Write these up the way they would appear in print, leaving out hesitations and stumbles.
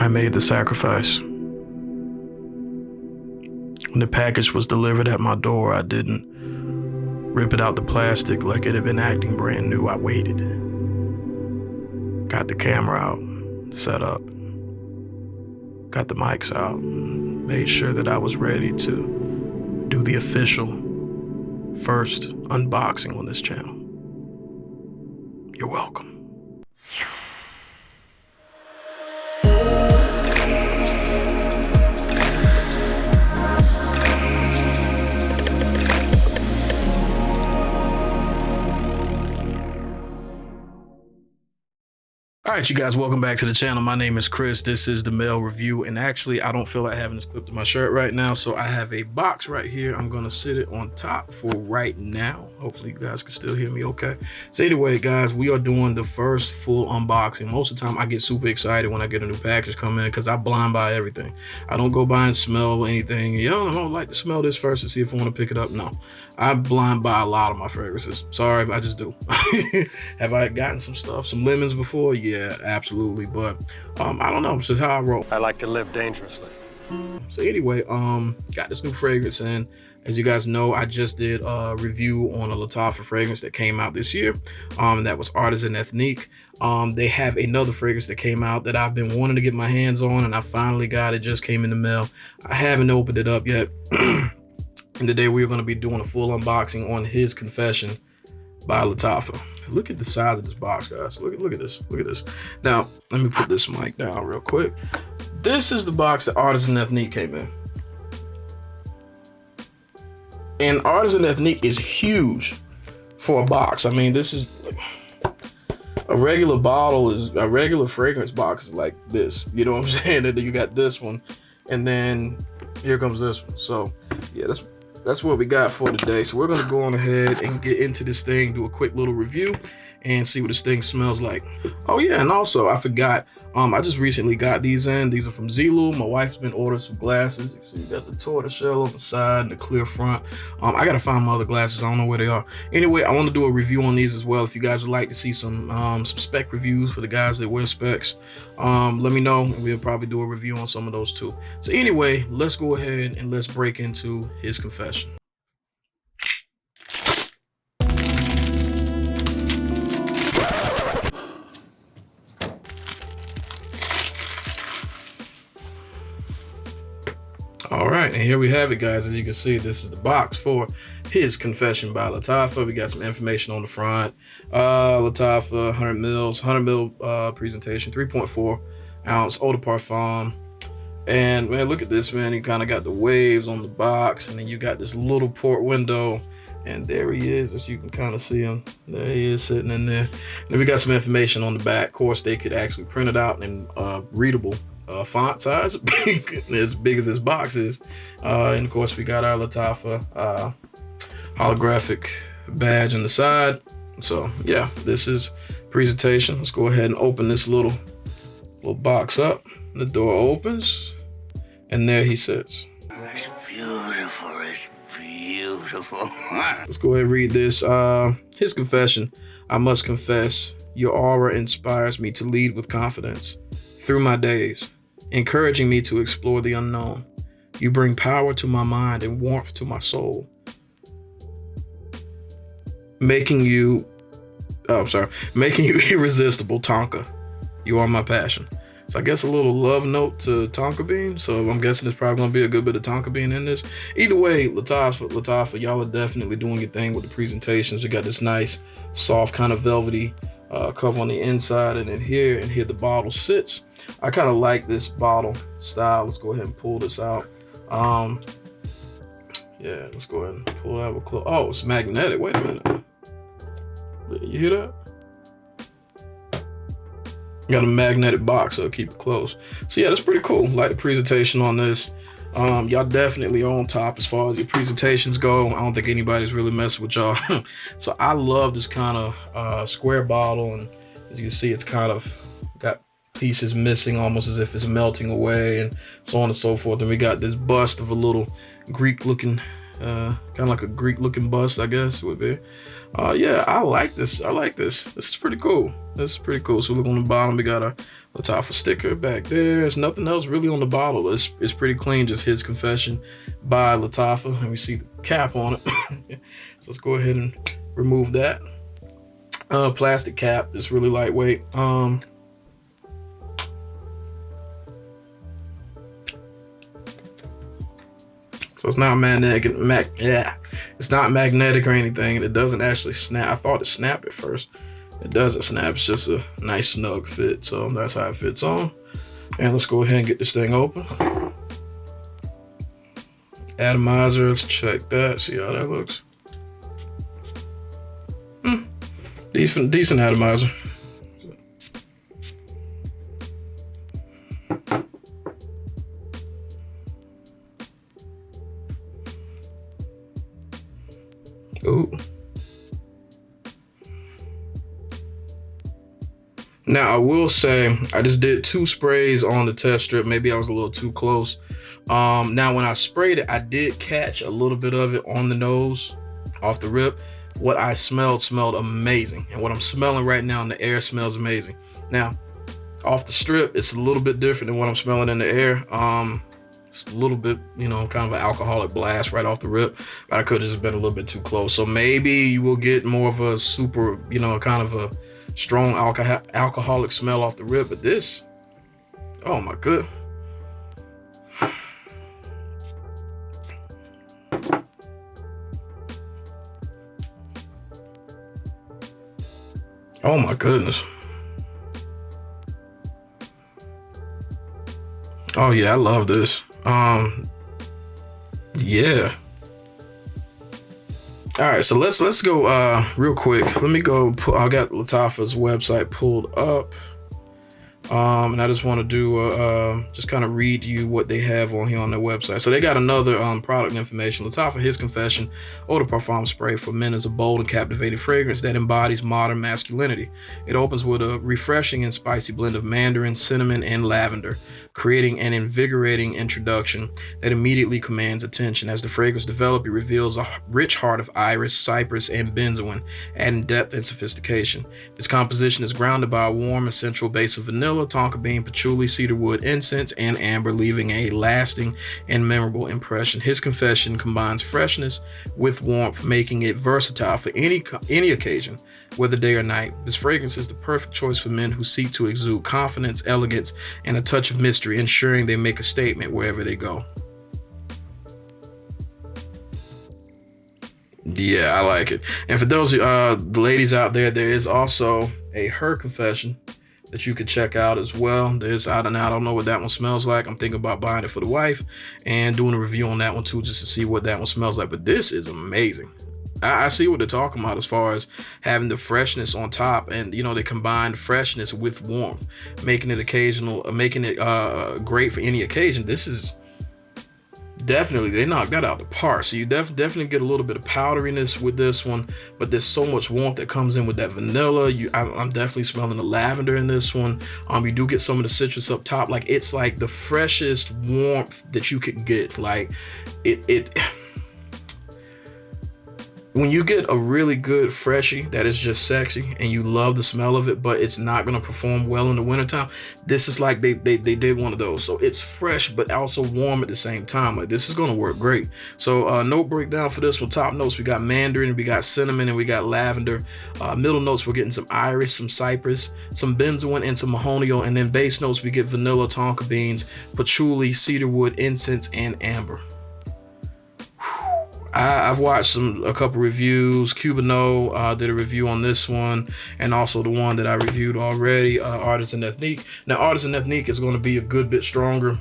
I made the sacrifice. When the package was delivered at my door, I didn't rip it out the plastic like it had been acting brand new. I waited. Got the camera out, set up. Got the mics out, made sure that I was ready to do the official first unboxing on this channel. You're welcome. All right, you guys, welcome back to the channel. My name is Chris. This is the mail review. And actually, I don't feel like having this clipped to my shirt right now. So I have a box right here. I'm going to sit it on top for right now. Hopefully you guys can still hear me okay. So anyway, guys, we are doing the first full unboxing. Most of the time I get super excited when I get a new package come in because I blind buy everything. I don't go by and smell anything. You know, I don't like to smell this first to see if I want to pick it up. No, I blind buy a lot of my fragrances. Sorry, I just do. Have I gotten some stuff, some lemons before? Yeah, absolutely. But I don't know. It's just how I roll. I like to live dangerously. So anyway, got this new fragrance in. As you guys know, I just did a review on a Lattafa fragrance that came out this year. That was Artisan Ethnique. They have another fragrance that came out that I've been wanting to get my hands on, and I finally got it. Just came in the mail. I haven't opened it up yet. And today we're going to be doing a full unboxing on His Confession by Lattafa. Look at the size of this box, guys. Look at this. Look at this. Now, let me put this mic down real quick. This is the box that Artisan Ethnique came in. And Artisan Ethnique is huge for a box. I mean, this is a regular bottle is a regular fragrance box is like this. You know what I'm saying? And then you got this one, and then here comes this one. So yeah, that's what we got for today. So we're gonna go on ahead and get into this thing, do a quick little review, and see what this thing smells like. Oh yeah, and also I forgot, I just recently got these in. These are from Zulu. My wife's been ordering some glasses. You see, you got the tortoise shell on the side and the clear front. I gotta find my other glasses. I don't know where they are. Anyway, I want to do a review on these as well. If you guys would like to see some spec reviews for the guys that wear specs, let me know, and we'll probably do a review on some of those too. So anyway, let's go ahead and let's break into His Confession. All right, and here we have it, guys. As you can see, this is the box for His Confession by Lattafa. We got some information on the front. Lattafa, 100 mil presentation, 3.4 ounce eau de parfum. And man, look at this, man. You kind of got the waves on the box, and then you got this little port window. And there he is, as you can kind of see him. There he is sitting in there. Then we got some information on the back. Of course, they could actually print it out in readable font size, as big as this box is. And of course, we got our Lattafa holographic badge on the side. So yeah, this is presentation. Let's go ahead and open this little box up. The door opens, and there he sits. It's beautiful. It's beautiful. Let's go ahead and read this. His Confession. I must confess, your aura inspires me to lead with confidence through my days, encouraging me to explore the unknown. You bring power to my mind and warmth to my soul, making you irresistible, Tonka. You are my passion. So I guess a little love note to Tonka Bean. So I'm guessing there's probably gonna be a good bit of Tonka Bean in this. Either way, Lattafa, y'all are definitely doing your thing with the presentations. You got this nice, soft, kind of velvety cover on the inside, and then here the bottle sits. I kind of like this bottle style. Let's go ahead and pull this out. Yeah, let's go ahead and pull it out with close. Oh, it's magnetic. Wait a minute. You hear that? Got a magnetic box, so keep it close. So yeah, that's pretty cool. Like the presentation on this. Y'all definitely on top as far as your presentations go. I don't think anybody's really messing with y'all. So I love this kind of square bottle, and as you can see, it's kind of got pieces missing, almost as if it's melting away, and so on and so forth. And we got this bust of a little Greek looking, kind of like a Greek looking bust, I guess it would be. Yeah, I like this. I like this. This is pretty cool. This is pretty cool. So look on the bottom, we got a Lattafa sticker back there. There's nothing else really on the bottle. It's pretty clean, just his confession by Lattafa. And we see the cap on it. So let's go ahead and remove that. Plastic cap, it's really lightweight. So it's not magnetic, it's not magnetic or anything, and it doesn't actually snap. I thought it snapped at first. It doesn't snap, it's just a nice snug fit. So that's how it fits on. And let's go ahead and get this thing open. Atomizer, let's check that, see how that looks. Decent atomizer. Ooh. Now I will say I just did 2 sprays on the test strip. Maybe I was a little too close. Now when I sprayed it, I did catch a little bit of it on the nose off the rip. What I smelled amazing, and what I'm smelling right now in the air smells amazing. Now off the strip, it's a little bit different than what I'm smelling in the air. It's a little bit, kind of an alcoholic blast right off the rip, but I could have just been a little bit too close. So maybe you will get more of a super, kind of a strong alcoholic smell off the rip. But this, oh my good. Oh my goodness. Oh yeah, I love this. Yeah. All right, so let's go real quick. Let me go. I got Lattafa's website pulled up, and I just want to do just kind of read you what they have on here on their website. So they got another product information. Lattafa, his confession, eau de parfum spray for men is a bold and captivating fragrance that embodies modern masculinity. It opens with a refreshing and spicy blend of mandarin, cinnamon, and lavender, creating an invigorating introduction that immediately commands attention. As the fragrance develops, it reveals a rich heart of iris, cypress, and benzoin, adding depth and sophistication. This composition is grounded by a warm and sensual base of vanilla, tonka bean, patchouli, cedarwood, incense, and amber, leaving a lasting and memorable impression. His confession combines freshness with warmth, making it versatile for any occasion, whether day or night. This fragrance is the perfect choice for men who seek to exude confidence, elegance, and a touch of mystery, ensuring they make a statement wherever they go. Yeah, I like it. And for those the ladies out there, there is also a her confession that you could check out as well. I don't know what that one smells like. I'm thinking about buying it for the wife and doing a review on that one too, just to see what that one smells like. But this is amazing. I see what they're talking about as far as having the freshness on top, and they combine freshness with warmth, making it great for any occasion. This is definitely, they knocked that out the park. So you definitely get a little bit of powderiness with this one, but there's so much warmth that comes in with that vanilla. I'm definitely smelling the lavender in this one. You do get some of the citrus up top. Like, it's like the freshest warmth that you could get. Like it when you get a really good freshie that is just sexy and you love the smell of it, but it's not going to perform well in the wintertime, this is like they did one of those. So it's fresh but also warm at the same time. Like, this is going to work great. So note breakdown for this one. Top notes, we got mandarin, we got cinnamon, and we got lavender. Middle notes, we're getting some iris, some cypress, some benzoin, and some mahonio. And then base notes, we get vanilla, tonka beans, patchouli, cedarwood, incense, and amber. I've watched a couple reviews. Cubano did a review on this one, and also the one that I reviewed already, Artisan Ethnique. Now, Artisan Ethnique is going to be a good bit stronger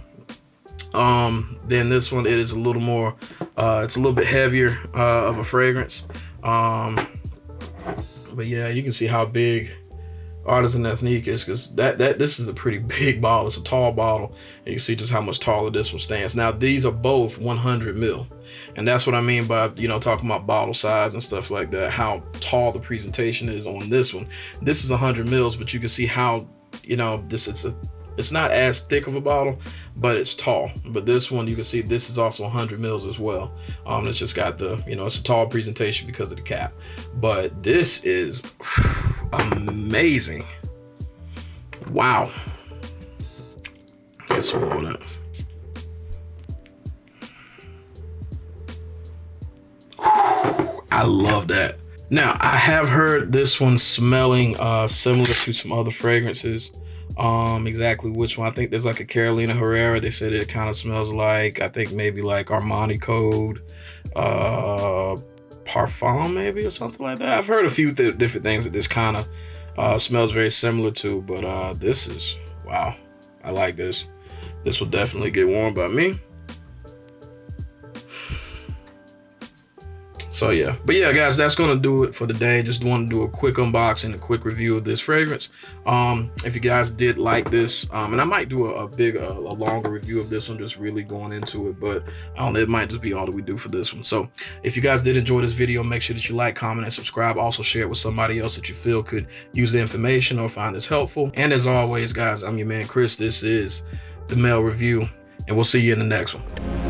than this one. It is a little more, it's a little bit heavier of a fragrance. But yeah, you can see how big Artisan Ethnique is, because this is a pretty big bottle. It's a tall bottle, and you can see just how much taller this one stands. Now, these are both 100 mil. And that's what I mean by, talking about bottle size and stuff like that, how tall the presentation is on this one. This is 100 mils, but you can see how, it's not as thick of a bottle, but it's tall. But this one, you can see this is also 100 mils as well. It's just got the, it's a tall presentation because of the cap. But this is amazing. Wow. Get some more of that. I love that. Now, I have heard this one smelling similar to some other fragrances. Exactly which one? I think there's like a Carolina Herrera. They said it kind of smells like, I think maybe like Armani Code, Parfum maybe, or something like that. I've heard a few different things that this kind of smells very similar to, but this is, wow. I like this. This will definitely get worn by me. So yeah, but yeah, guys, that's gonna do it for the day. Just want to do a quick unboxing, a quick review of this fragrance. If you guys did like this, and I might do a longer review of this one, just really going into it, but it might just be all that we do for this one. So if you guys did enjoy this video, make sure that you like, comment, and subscribe. Also share it with somebody else that you feel could use the information or find this helpful. And as always, guys, I'm your man Chris. This is the Mel Review, and we'll see you in the next one.